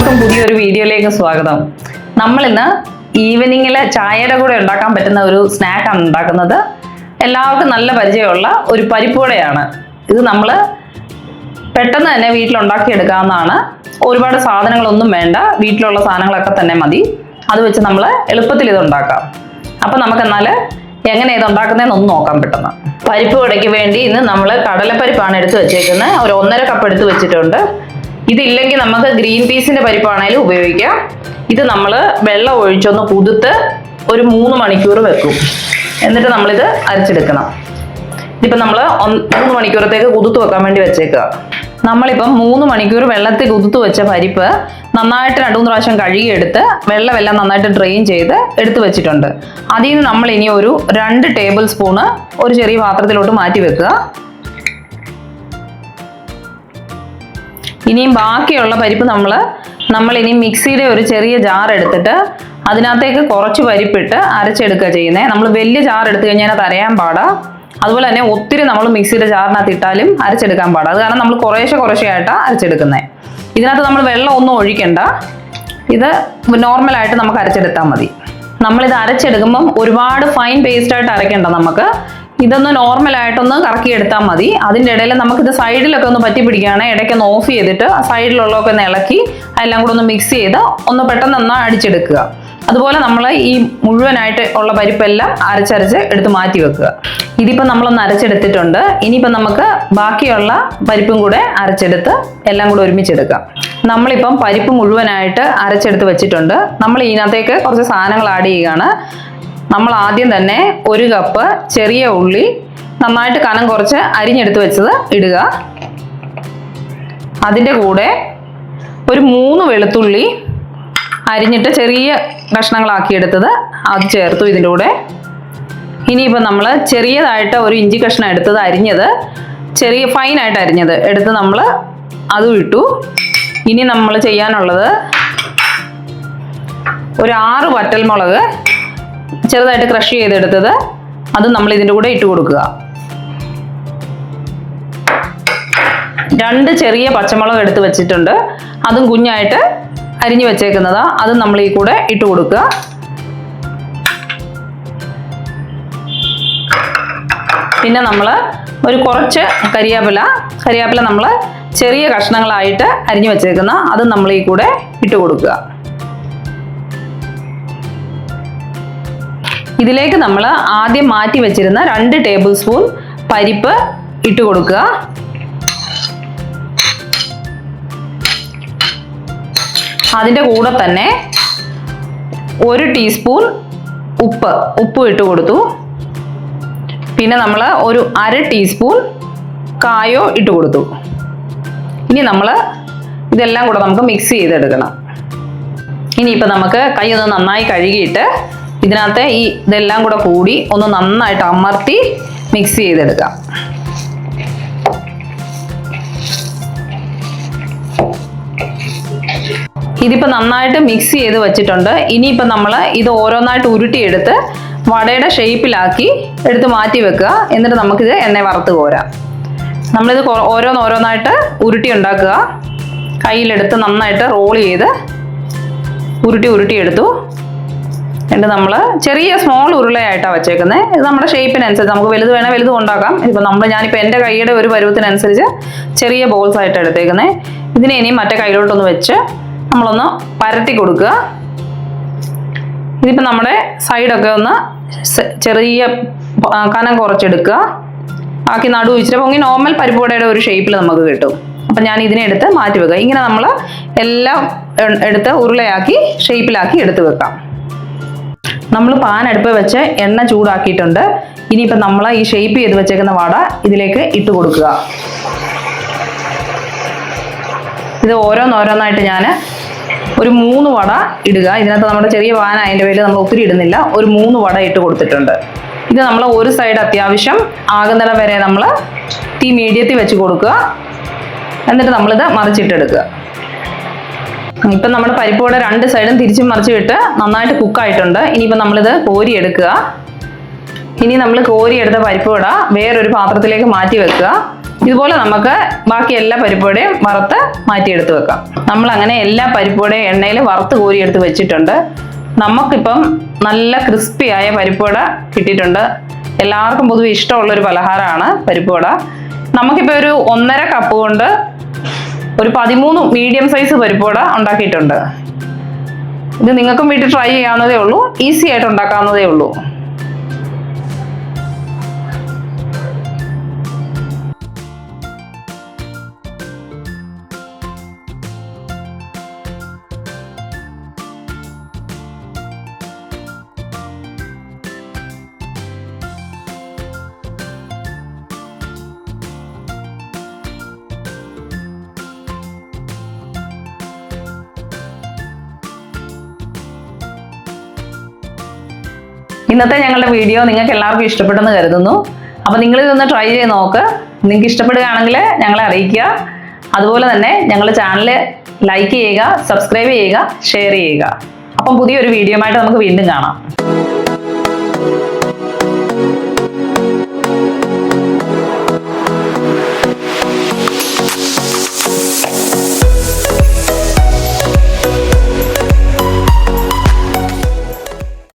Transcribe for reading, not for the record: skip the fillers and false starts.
എല്ലാവർക്കും പുതിയൊരു വീഡിയോയിലേക്ക് സ്വാഗതം. നമ്മൾ ഇന്ന് ഈവനിങ്ങിൽ ചായയുടെ കൂടെ ഉണ്ടാക്കാൻ പറ്റുന്ന ഒരു സ്നാക്കാണ് ഉണ്ടാക്കുന്നത്. എല്ലാവർക്കും നല്ല പരിചയമുള്ള ഒരു പരിപ്പുവടയാണ്. ഇത് നമ്മൾ പെട്ടെന്ന് തന്നെ വീട്ടിലുണ്ടാക്കിയെടുക്കാവുന്നതാണ്. ഒരുപാട് സാധനങ്ങളൊന്നും വേണ്ട, വീട്ടിലുള്ള സാധനങ്ങളൊക്കെ തന്നെ മതി. അത് വെച്ച് നമ്മൾ എളുപ്പത്തിൽ ഇത് ഉണ്ടാക്കാം. അപ്പം നമുക്കെന്നാൽ എങ്ങനെ ഇത് ഉണ്ടാക്കുന്നതെന്ന് ഒന്ന് നോക്കാൻ പറ്റുന്ന. പരിപ്പ് വടയ്ക്ക് വേണ്ടി ഇന്ന് നമ്മൾ കടലപ്പരിപ്പാണ് എടുത്ത് വെച്ചേക്കുന്നത്. ഒരു 1.5 കപ്പ് എടുത്ത് വെച്ചിട്ടുണ്ട്. ഇതില്ലെങ്കിൽ നമുക്ക് ഗ്രീൻ പീസിന്റെ പരിപ്പാണെങ്കിലും ഉപയോഗിക്കാം. ഇത് നമ്മൾ വെള്ളം ഒഴിച്ചൊന്ന് കുതിർത്ത് ഒരു 3 മണിക്കൂർ വെക്കും. എന്നിട്ട് നമ്മളിത് അരച്ചെടുക്കണം. ഇതിപ്പോൾ നമ്മൾ 3 മണിക്കൂറത്തേക്ക് കുതിർത്ത് വെക്കാൻ വേണ്ടി വെച്ചേക്കുക. നമ്മളിപ്പം 3 മണിക്കൂർ വെള്ളത്തിൽ കുതിർത്ത് വെച്ച പരിപ്പ് നന്നായിട്ട് 2-3 പ്രാവശ്യം കഴുകിയെടുത്ത് വെള്ളമെല്ലാം നന്നായിട്ട് ഡ്രെയിൻ ചെയ്ത് എടുത്ത് വെച്ചിട്ടുണ്ട്. അതിൽ നിന്ന് നമ്മൾ ഇനി ഒരു 2 ടേബിൾ സ്പൂണ് ഒരു ചെറിയ പാത്രത്തിലോട്ട് മാറ്റി വെക്കുക. ഇനിയും ബാക്കിയുള്ള പരിപ്പ് നമ്മൾ ഇനി മിക്സിയുടെ ഒരു ചെറിയ ജാർ എടുത്തിട്ട് അതിനകത്തേക്ക് കുറച്ച് പരിപ്പിട്ട് അരച്ചെടുക്കുക ചെയ്യുന്നത്. നമ്മൾ വലിയ ജാർ എടുത്തു കഴിഞ്ഞാൽ അത് അരയാൻ പാടാ. അതുപോലെ തന്നെ ഒത്തിരി നമ്മൾ മിക്സിയുടെ ജാറിനകത്ത് ഇട്ടാലും അരച്ചെടുക്കാൻ പാടാ. അത് കാരണം നമ്മൾ കുറേശ്ശെയായിട്ടാണ് അരച്ചെടുക്കുന്നത്. ഇതിനകത്ത് നമ്മൾ വെള്ളം ഒന്നും ഒഴിക്കണ്ട. ഇത് നോർമലായിട്ട് നമുക്ക് അരച്ചെടുത്താൽ മതി. നമ്മളിത് അരച്ചെടുക്കുമ്പം ഒരുപാട് ഫൈൻ പേസ്റ്റായിട്ട് അരയ്ക്കേണ്ട. നമുക്ക് ഇതൊന്ന് നോർമലായിട്ടൊന്ന് കറക്കിയെടുത്താൽ മതി. അതിൻ്റെ ഇടയിൽ നമുക്കിത് സൈഡിലൊക്കെ ഒന്ന് പറ്റി പിടിക്കുകയാണെങ്കിൽ ഇടയ്ക്കൊന്ന് ഓഫ് ചെയ്തിട്ട് ആ സൈഡിലുള്ളതൊക്കെ ഒന്ന് ഇളക്കി എല്ലാം കൂടെ ഒന്ന് മിക്സ് ചെയ്ത് ഒന്ന് പെട്ടെന്ന് അടിച്ചെടുക്കുക. അതുപോലെ നമ്മൾ ഈ മുഴുവനായിട്ട് ഉള്ള പരിപ്പെല്ലാം അരച്ചരച്ച് എടുത്ത് മാറ്റി വെക്കുക. ഇതിപ്പോൾ നമ്മളൊന്ന് അരച്ചെടുത്തിട്ടുണ്ട്. ഇനിയിപ്പം നമുക്ക് ബാക്കിയുള്ള പരിപ്പും കൂടെ അരച്ചെടുത്ത് എല്ലാം കൂടെ ഒരുമിച്ചെടുക്കാം. നമ്മളിപ്പം പരിപ്പ് മുഴുവനായിട്ട് അരച്ചെടുത്ത് വെച്ചിട്ടുണ്ട്. നമ്മൾ ഇതിനകത്തേക്ക് കുറച്ച് സാധനങ്ങൾ ആഡ് ചെയ്യുകയാണ്. നമ്മൾ ആദ്യം തന്നെ 1 കപ്പ് ചെറിയ ഉള്ളി നന്നായിട്ട് കനം കുറച്ച് അരിഞ്ഞെടുത്ത് വെച്ചത് ഇടുക. അതിൻ്റെ കൂടെ ഒരു 3 വെളുത്തുള്ളി അരിഞ്ഞിട്ട് ചെറിയ കഷ്ണങ്ങളാക്കി എടുത്തത് അത് ചേർത്തു ഇതിൻ്റെ കൂടെ. ഇനിയിപ്പോൾ നമ്മൾ ചെറിയതായിട്ട് ഒരു ഇഞ്ചി കഷ്ണം എടുത്തത് അരിഞ്ഞത് ചെറിയ ഫൈനായിട്ട് അരിഞ്ഞത് എടുത്ത് നമ്മൾ അതും ഇട്ടു. ഇനി നമ്മൾ ചെയ്യാനുള്ളത് ഒരു 6 വറ്റൽമുളക് ചെറുതായിട്ട് ക്രഷ് ചെയ്തെടുത്തത് അതും നമ്മൾ ഇതിൻ്റെ കൂടെ ഇട്ട് കൊടുക്കുക. 2 ചെറിയ പച്ചമുളക് എടുത്ത് വെച്ചിട്ടുണ്ട്. അതും കുഞ്ഞായിട്ട് അരിഞ്ഞു വെച്ചേക്കുന്നതാ. അതും നമ്മൾ ഈ കൂടെ ഇട്ട് കൊടുക്കുക. പിന്നെ നമ്മൾ ഒരു കുറച്ച് കരിയാപ്പില നമ്മൾ ചെറിയ കഷ്ണങ്ങളായിട്ട് അരിഞ്ഞു വെച്ചേക്കുന്ന അതും നമ്മൾ ഈ കൂടെ ഇട്ട് കൊടുക്കുക. ഇതിലേക്ക് നമ്മൾ ആദ്യം മാറ്റി വെച്ചിരുന്ന 2 ടേബിൾ സ്പൂൺ പരിപ്പ് ഇട്ട് കൊടുക്കുക. അതിൻ്റെ കൂടെ തന്നെ 1 ടീസ്പൂൺ ഉപ്പ് ഇട്ട് കൊടുത്തു. പിന്നെ നമ്മൾ ഒരു 1/2 ടീസ്പൂൺ കായോ ഇട്ട് കൊടുത്തു. ഇനി നമ്മൾ ഇതെല്ലാം കൂടെ നമുക്ക് മിക്സ് ചെയ്തെടുക്കണം. ഇനിയിപ്പോൾ നമുക്ക് കൈ ഒന്ന് നന്നായി കഴുകിയിട്ട് ഇതിനകത്ത് ഇതെല്ലാം കൂടെ കൂടി ഒന്ന് നന്നായിട്ട് അമർത്തി മിക്സ് ചെയ്തെടുക്കാം. ഇതിപ്പോൾ നന്നായിട്ട് മിക്സ് ചെയ്ത് വെച്ചിട്ടുണ്ട്. ഇനിയിപ്പോൾ നമ്മൾ ഇത് ഓരോന്നായിട്ട് ഉരുട്ടിയെടുത്ത് വടയുടെ ഷേപ്പിലാക്കി എടുത്ത് മാറ്റി വെക്കുക. എന്നിട്ട് നമുക്കിത് എണ്ണ വറുത്ത് കോരാം. നമ്മളിത് ഓരോന്നായിട്ട് ഉരുട്ടി ഉണ്ടാക്കുക. കയ്യിലെടുത്ത് നന്നായിട്ട് റോൾ ചെയ്ത് ഉരുട്ടിയെടുത്തു. എന്നിട്ട് നമ്മൾ ചെറിയ സ്മോൾ ഉരുളയായിട്ടാണ് വെച്ചേക്കുന്നത്. ഇത് നമ്മുടെ ഷേപ്പിനനുസരിച്ച് നമുക്ക് വലുത് വേണേൽ വലുതും ഉണ്ടാക്കാം. ഞാനിപ്പോൾ എൻ്റെ കൈയുടെ ഒരു പരുവത്തിനനുസരിച്ച് ചെറിയ ബോൾസ് ആയിട്ട് എടുത്തേക്കുന്നത്. ഇതിനെ ഇനി മറ്റേ കയ്യിലോട്ടൊന്ന് വെച്ച് നമ്മളൊന്ന് പരത്തി കൊടുക്കുക. ഇതിപ്പോൾ നമ്മുടെ സൈഡൊക്കെ ഒന്ന് ചെറിയ കനം കുറച്ചെടുക്കുക. ബാക്കി നടു വെച്ചിട്ട് പൊങ്ങി നോർമൽ പരിപ്പുവടയുടെ ഒരു ഷേപ്പിൽ നമുക്ക് കിട്ടും. അപ്പം ഞാൻ ഇതിനെ എടുത്ത് മാറ്റി വെക്കുക. ഇങ്ങനെ നമ്മൾ എല്ലാം എടുത്ത് ഉരുളയാക്കി ഷേപ്പിലാക്കി എടുത്ത് വെക്കാം. നമ്മൾ പാൻ അടുപ്പ് വെച്ച് എണ്ണ ചൂടാക്കിയിട്ടുണ്ട്. ഇനിയിപ്പോൾ നമ്മൾ ഈ ഷേപ്പ് ചെയ്ത് വെച്ചേക്കുന്ന വട ഇതിലേക്ക് ഇട്ട് കൊടുക്കുക. ഇത് ഓരോന്നായിട്ട് ഞാൻ ഒരു 3 വട ഇടുക. ഇതിനകത്ത് നമ്മുടെ ചെറിയ പാൻ അതിൻ്റെ പേരിൽ നമ്മൾ ഒത്തിരി ഇടുന്നില്ല. ഒരു 3 വട ഇട്ട് കൊടുത്തിട്ടുണ്ട്. ഇത് നമ്മൾ ഒരു സൈഡ് അത്യാവശ്യം ആകുന്നിടം വരെ നമ്മൾ തീ മീഡിയത്തിൽ വെച്ച് കൊടുക്കുക. എന്നിട്ട് നമ്മളിത് മറിച്ചിട്ടെടുക്കുക. ഇപ്പം നമ്മുടെ പരിപ്പോടെ 2 സൈഡും തിരിച്ചും മറിച്ചിട്ട് നന്നായിട്ട് കുക്കായിട്ടുണ്ട്. ഇനിയിപ്പോൾ നമ്മളിത് കോരിയെടുക്കുക. ഇനി നമ്മൾ കോരിയെടുത്ത പരിപ്പുവട വേറൊരു പാത്രത്തിലേക്ക് മാറ്റി വെക്കുക. ഇതുപോലെ നമുക്ക് ബാക്കി എല്ലാ പരിപ്പുവടയും വറുത്ത് മാറ്റിയെടുത്ത് വെക്കാം. നമ്മൾ അങ്ങനെ എല്ലാ പരിപ്പുവടയും എണ്ണയിൽ വറുത്ത് കോരിയെടുത്ത് വെച്ചിട്ടുണ്ട്. നമുക്കിപ്പം നല്ല ക്രിസ്പിയായ പരിപ്പുവട കിട്ടിയിട്ടുണ്ട്. എല്ലാവർക്കും പൊതുവെ ഇഷ്ടമുള്ളൊരു പലഹാരമാണ് പരിപ്പുവട. നമുക്കിപ്പോൾ ഒരു 1.5 കപ്പ് കൊണ്ട് ഒരു 13 മീഡിയം സൈസ് പരിപ്പുവട ഉണ്ടാക്കിയിട്ടുണ്ട്. ഇത് നിങ്ങൾക്കും വീട്ടിൽ ട്രൈ ചെയ്യാവുന്നതേ ഉള്ളൂ, ഈസി ആയിട്ട് ഉണ്ടാക്കാവുന്നതേ ഉള്ളൂ. ഇന്നത്തെ ഞങ്ങളുടെ വീഡിയോ നിങ്ങൾക്ക് എല്ലാവർക്കും ഇഷ്ടപ്പെട്ടെന്ന് കരുതുന്നു. അപ്പോൾ നിങ്ങൾ ഇതൊന്ന് ട്രൈ ചെയ്ത് നോക്ക്. നിങ്ങൾക്ക് ഇഷ്ടപ്പെടുകയാണെങ്കിൽ ഞങ്ങളെ അറിയിക്കുക. അതുപോലെ തന്നെ ഞങ്ങളുടെ ചാനൽ ലൈക്ക് ചെയ്യുക, സബ്സ്ക്രൈബ് ചെയ്യുക, ഷെയർ ചെയ്യുക. അപ്പം പുതിയൊരു വീഡിയോ ആയിട്ട് നമുക്ക് വീണ്ടും കാണാം.